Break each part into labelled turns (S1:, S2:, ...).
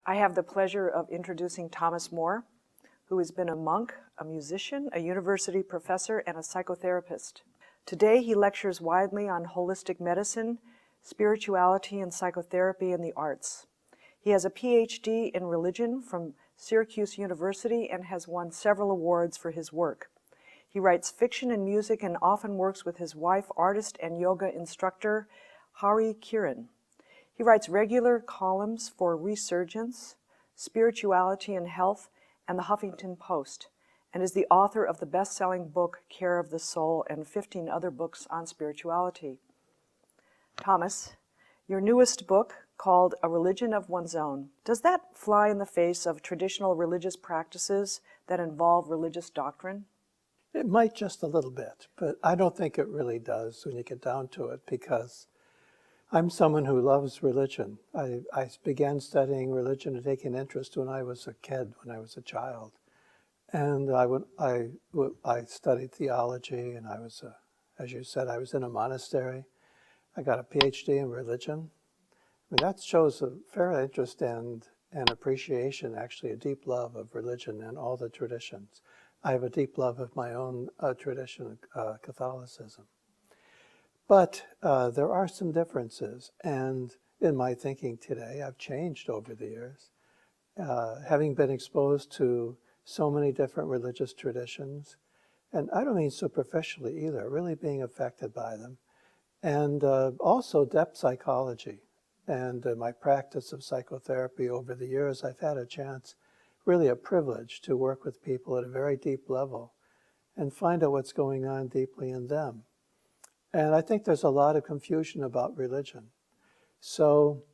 S1: I have the pleasure of introducing Thomas Moore, who has been a monk, a musician, a university professor, and a psychotherapist. Today, he lectures widely on holistic medicine, spirituality, and psychotherapy and the arts. He has a PhD in religion from Syracuse University and has won several awards for his work. He writes fiction and music and often works with his wife, artist and yoga instructor, Hari Kiran. He writes regular columns for Resurgence, Spirituality and Health, and the Huffington Post, and is the author of the best-selling book, Care of the Soul, and 15 other books on spirituality. Thomas, your newest book, called A Religion of One's Own, does that fly in the face of traditional religious practices that involve religious doctrine?
S2: It might just a little bit, but I don't think it really does when you get down to it, because I'm someone who loves religion. I began studying religion and taking interest when I was a kid, when I was a child. And I studied theology, and I was, as you said, I was in a monastery. I got a PhD in religion. I mean, that shows a fair interest and appreciation, actually a deep love of religion and all the traditions. I have a deep love of my own tradition, Catholicism. But there are some differences, and in my thinking today, I've changed over the years. Having been exposed to so many different religious traditions, and I don't mean superficially either, really being affected by them, and also depth psychology. And my practice of psychotherapy over the years, I've had a chance, really a privilege, to work with people at a very deep level and find out what's going on deeply in them. And I think there's a lot of confusion about religion. So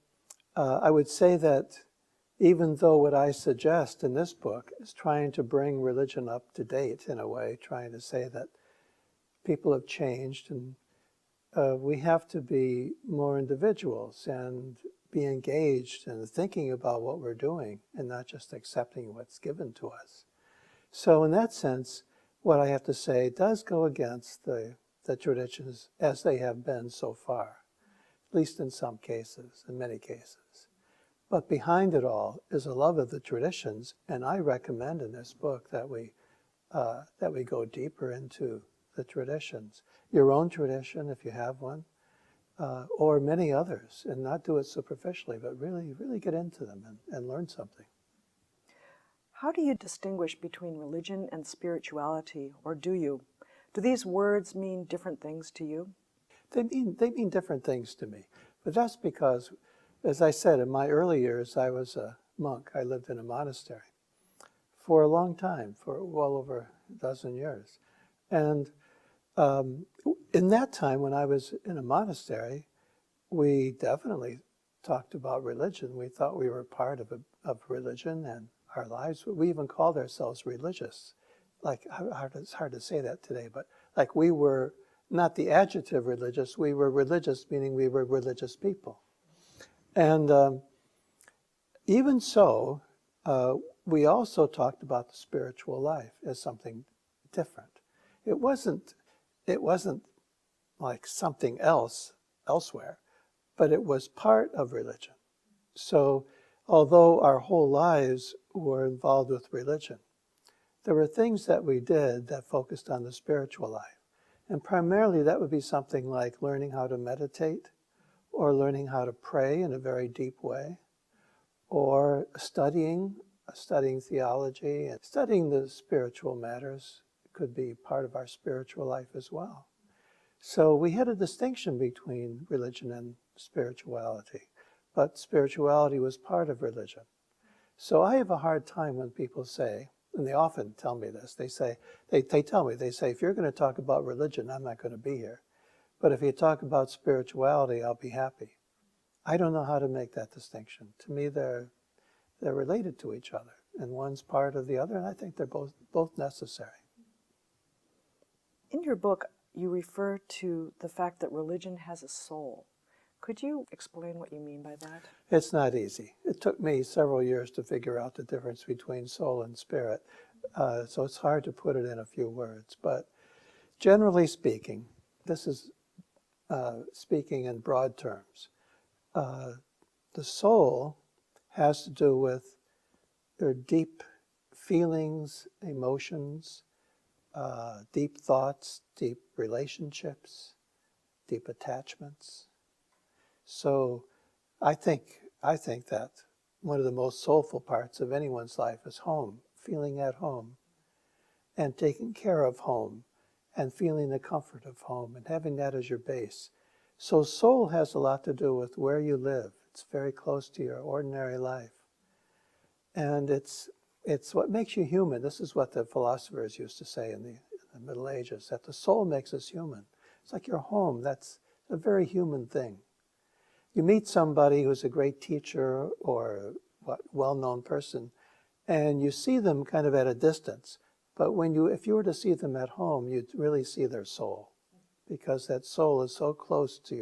S2: I would say that even though what I suggest in this book is trying to bring religion up to date in a way, trying to say that people have changed and we have to be more individuals and be engaged in thinking about what we're doing and not just accepting what's given to us. So in that sense, what I have to say does go against the traditions as they have been so far, at least in some cases, in many cases. But behind it all is a love of the traditions, and I recommend in this book that we go deeper into the traditions, your own tradition if you have one, or many others, and not do it superficially, but really get into them and learn something.
S1: How do you distinguish between religion and spirituality, or do you? Do these words mean different things to you?
S2: They mean different things to me, but that's because, as I said, in my early years, I was a monk. I lived in a monastery for a long time, for well over a dozen years. And in that time, when I was in a monastery, we definitely talked about religion. We thought we were part of religion and our lives. We even called ourselves religious. Like, it's hard to say that today, but like we were not the adjective religious, we were religious, meaning we were religious people. And even so, we also talked about the spiritual life as something different. It wasn't like something else elsewhere, but it was part of religion. So although our whole lives were involved with religion, there were things that we did that focused on the spiritual life. And primarily that would be something like learning how to meditate, or learning how to pray in a very deep way, or studying theology, and studying the spiritual matters could be part of our spiritual life as well. So we had a distinction between religion and spirituality, but spirituality was part of religion. So I have a hard time when people say, and they often tell me this, they say, if you're going to talk about religion, I'm not going to be here. But if you talk about spirituality, I'll be happy. I don't know how to make that distinction. To me, they're related to each other, and one's part of the other, and I think they're both necessary.
S1: In your book, you refer to the fact that religion has a soul. Could you explain what you mean by that?
S2: It's not easy. It took me several years to figure out the difference between soul and spirit, so it's hard to put it in a few words. But generally speaking, this is speaking in broad terms. The soul has to do with their deep feelings, emotions, deep thoughts, deep relationships, deep attachments. So I think that one of the most soulful parts of anyone's life is home, feeling at home, and taking care of home, and feeling the comfort of home, and having that as your base. So soul has a lot to do with where you live. It's very close to your ordinary life. And it's what makes you human. This is what the philosophers used to say in the Middle Ages, that the soul makes us human. It's like your home. That's a very human thing. You meet somebody who's a great teacher or a well-known person, and you see them kind of at a distance. But if you were to see them at home, you'd really see their soul, because that soul is so close to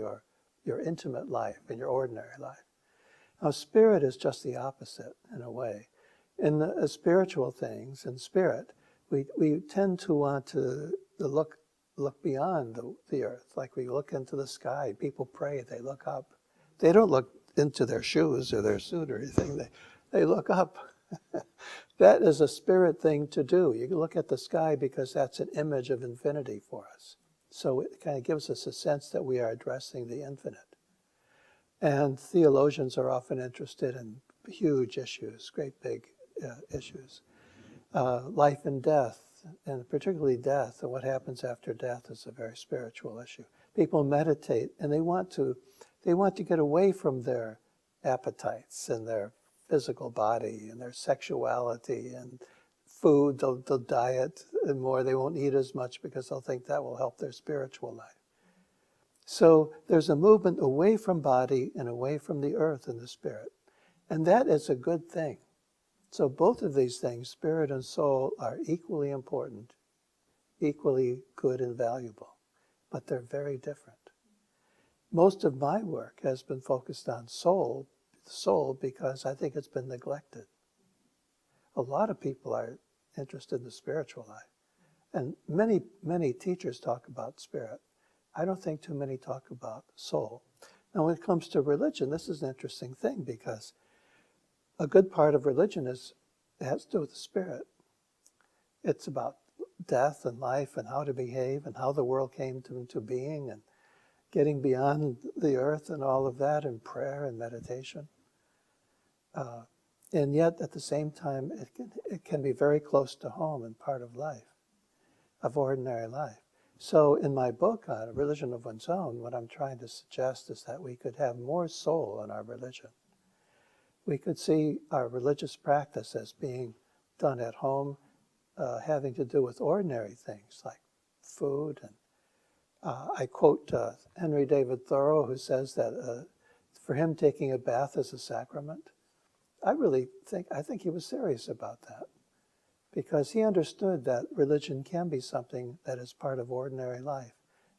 S2: your intimate life and your ordinary life. Now, spirit is just the opposite in a way. In the spiritual things, in spirit, we tend to want to look beyond the earth, like we look into the sky. People pray, they look up. They don't look into their shoes or their suit or anything. They look up. That is a spirit thing to do. You look at the sky because that's an image of infinity for us. So it kind of gives us a sense that we are addressing the infinite. And theologians are often interested in huge issues, great big issues. Life and death, and particularly death, and what happens after death is a very spiritual issue. People meditate, and they want to get away from their appetites and their physical body and their sexuality and food. They'll diet and more. They won't eat as much because they'll think that will help their spiritual life. So there's a movement away from body and away from the earth and the spirit. And that is a good thing. So both of these things, spirit and soul, are equally important, equally good and valuable, but they're very different. Most of my work has been focused on soul because I think it's been neglected. A lot of people are interested in the spiritual life. And many teachers talk about spirit. I don't think too many talk about soul. Now when it comes to religion, this is an interesting thing because a good part of religion has to do with the spirit. It's about death and life and how to behave and how the world came into being and getting beyond the earth and all of that, and prayer and meditation. And yet, at the same time, it can be very close to home and part of life, of ordinary life. So in my book on A Religion of One's Own, what I'm trying to suggest is that we could have more soul in our religion. We could see our religious practice as being done at home, having to do with ordinary things like food. And I quote Henry David Thoreau, who says that for him taking a bath is a sacrament. I think he was serious about that, because he understood that religion can be something that is part of ordinary life.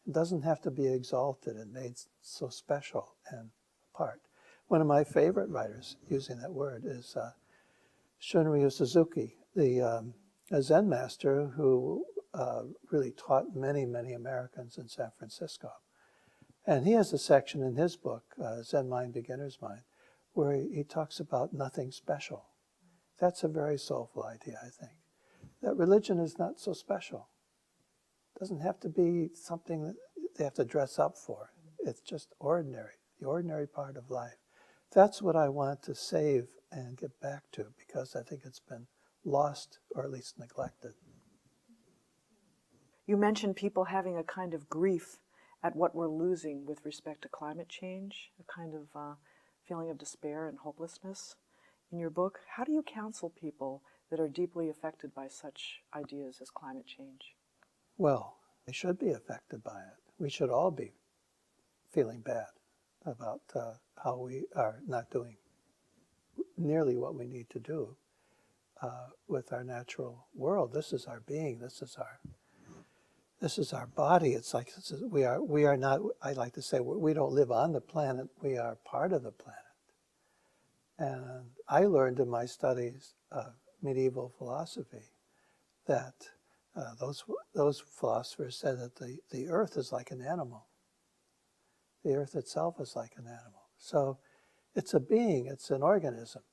S2: It doesn't have to be exalted and made so special and apart. One of my favorite writers using that word is Shunryu Suzuki, the Zen master who really taught many, many Americans in San Francisco. And he has a section in his book, Zen Mind, Beginner's Mind, where he talks about nothing special. That's a very soulful idea, I think. That religion is not so special. It doesn't have to be something that they have to dress up for. It's just ordinary, the ordinary part of life. That's what I want to save and get back to, because I think it's been lost or at least neglected.
S1: You mentioned people having a kind of grief at what we're losing with respect to climate change, a kind of feeling of despair and hopelessness. In your book, how do you counsel people that are deeply affected by such ideas as climate change?
S2: Well, they should be affected by it. We should all be feeling bad about how we are not doing nearly what we need to do with our natural world. This is our being. This is our body. It's like we are not. I like to say we don't live on the planet. We are part of the planet. And I learned in my studies of medieval philosophy that those philosophers said that the earth is like an animal. The earth itself is like an animal. So it's a being, it's an organism.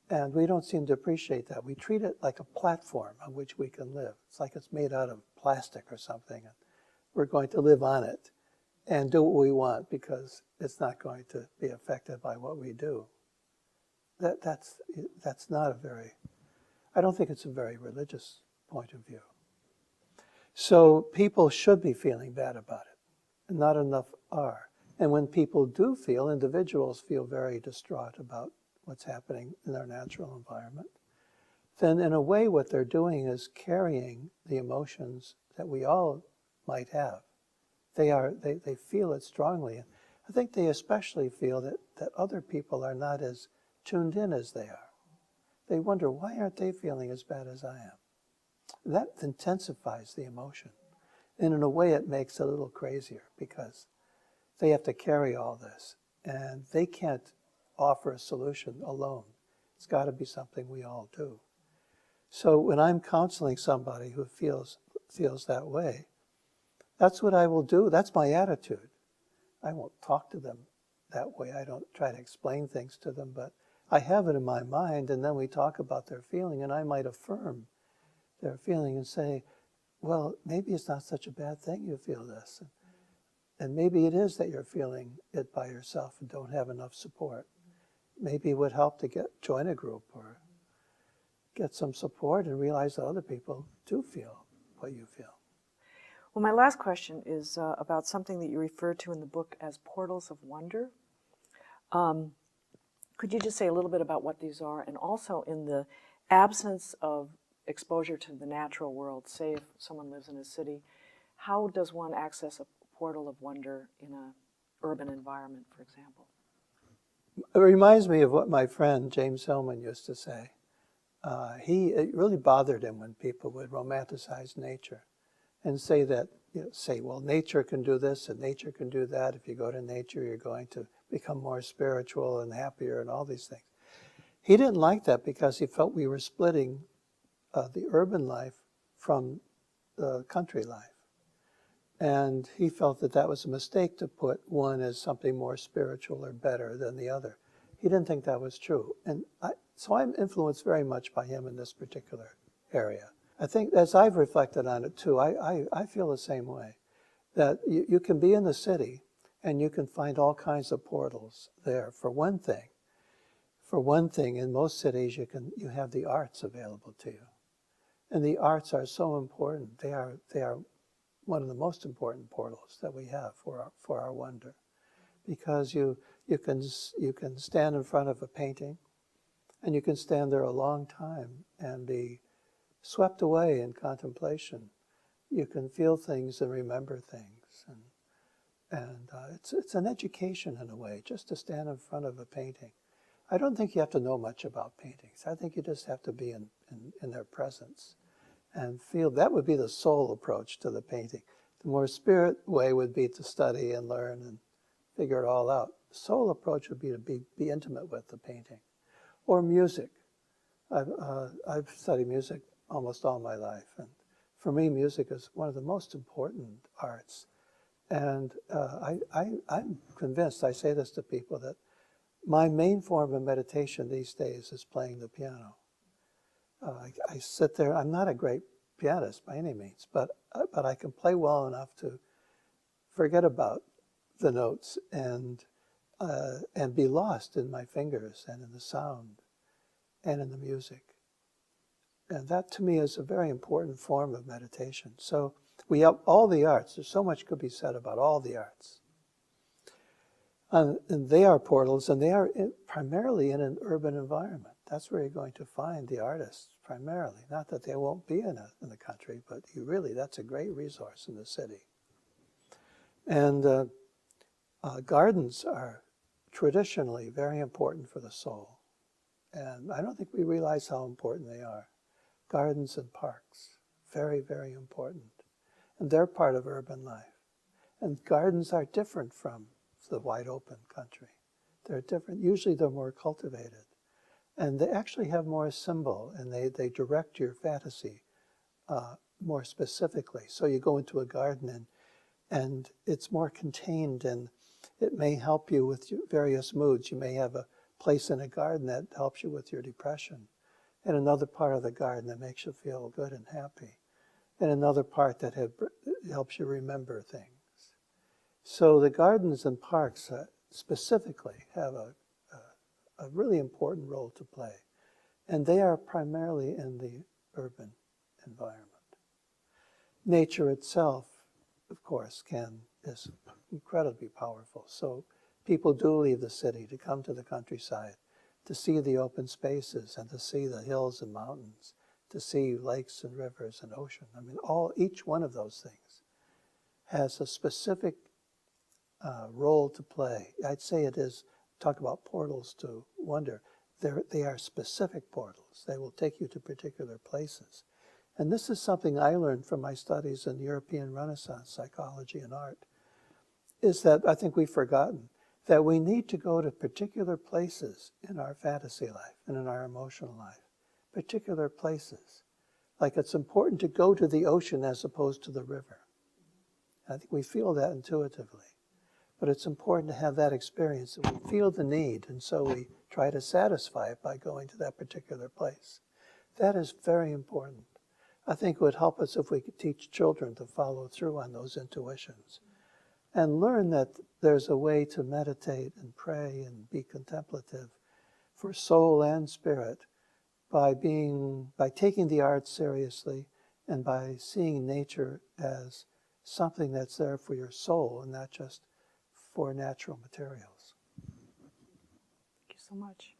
S2: And we don't seem to appreciate that. We treat it like a platform on which we can live. It's like it's made out of plastic or something, and we're going to live on it and do what we want because it's not going to be affected by what we do. That's not a very, I don't think it's a very religious point of view. So people should be feeling bad about it, and not enough are. And when people do feel, individuals feel very distraught about what's happening in their natural environment, then in a way what they're doing is carrying the emotions that we all might have. They feel it strongly. And I think they especially feel that other people are not as tuned in as they are. They wonder, why aren't they feeling as bad as I am? That intensifies the emotion. And in a way it makes it a little crazier because they have to carry all this. And they can't offer a solution alone. It's got to be something we all do. So when I'm counseling somebody who feels that way, that's what I will do. That's my attitude. I won't talk to them that way. I don't try to explain things to them, but I have it in my mind, and then we talk about their feeling, and I might affirm their feeling and say, well, maybe it's not such a bad thing you feel this. And maybe it is that you're feeling it by yourself and don't have enough support. Maybe it would help to join a group or get some support and realize that other people do feel what you feel.
S1: Well, my last question is about something that you refer to in the book as portals of wonder. Could you just say a little bit about what these are? And also, in the absence of exposure to the natural world, say if someone lives in a city, how does one access a portal of wonder in an urban environment, for example?
S2: It reminds me of what my friend James Hillman used to say. It really bothered him when people would romanticize nature and say that, well, nature can do this and nature can do that. If you go to nature, you're going to become more spiritual and happier and all these things. He didn't like that because he felt we were splitting the urban life from the country life. And he felt that was a mistake to put one as something more spiritual or better than the other. He didn't think that was true. And so I'm influenced very much by him in this particular area. I think as I've reflected on it too, I feel the same way. That you can be in the city and you can find all kinds of portals there. For one thing, in most cities you have the arts available to you. And the arts are so important. They are one of the most important portals that we have for our wonder, because you can stand in front of a painting, and you can stand there a long time and be swept away in contemplation. You can feel things and remember things, and it's an education in a way, just to stand in front of a painting. I don't think you have to know much about paintings. I think you just have to be in their presence and feel. That would be the soul approach to the painting. The more spirit way would be to study and learn and figure it all out. The soul approach would be to be intimate with the painting. Or music. I've studied music almost all my life, and for me music is one of the most important arts. And I'm convinced, I say this to people, that my main form of meditation these days is playing the piano. I sit there. I'm not a great pianist by any means, but I can play well enough to forget about the notes and be lost in my fingers and in the sound and in the music. And that to me is a very important form of meditation. So we have all the arts. There's so much could be said about all the arts. And they are portals, and they are primarily in an urban environment. That's where you're going to find the artists primarily. Not that they won't be in the country, but that's a great resource in the city. And gardens are traditionally very important for the soul. And I don't think we realize how important they are. Gardens and parks, very, very important. And they're part of urban life. And gardens are different from the wide open country. They're different. Usually they're more cultivated. And they actually have more symbol, and they direct your fantasy more specifically. So you go into a garden and it's more contained, and it may help you with various moods. You may have a place in a garden that helps you with your depression, and another part of the garden that makes you feel good and happy, and another part that helps you remember things. So the gardens and parks specifically have a really important role to play, and they are primarily in the urban environment. Nature itself, of course, is incredibly powerful. So people do leave the city to come to the countryside, to see the open spaces and to see the hills and mountains, to see lakes and rivers and ocean. I mean, each one of those things has a specific role to play. I'd say it is, talk about portals to wonder. They are specific portals. They will take you to particular places. And this is something I learned from my studies in European Renaissance psychology and art, is that I think we've forgotten that we need to go to particular places in our fantasy life and in our emotional life, particular places. Like it's important to go to the ocean as opposed to the river. I think we feel that intuitively. But it's important to have that experience, that we feel the need, and so we try to satisfy it by going to that particular place. That is very important. I think it would help us if we could teach children to follow through on those intuitions and learn that there's a way to meditate and pray and be contemplative for soul and spirit by taking the arts seriously and by seeing nature as something that's there for your soul and not just for natural materials.
S1: Thank you so much.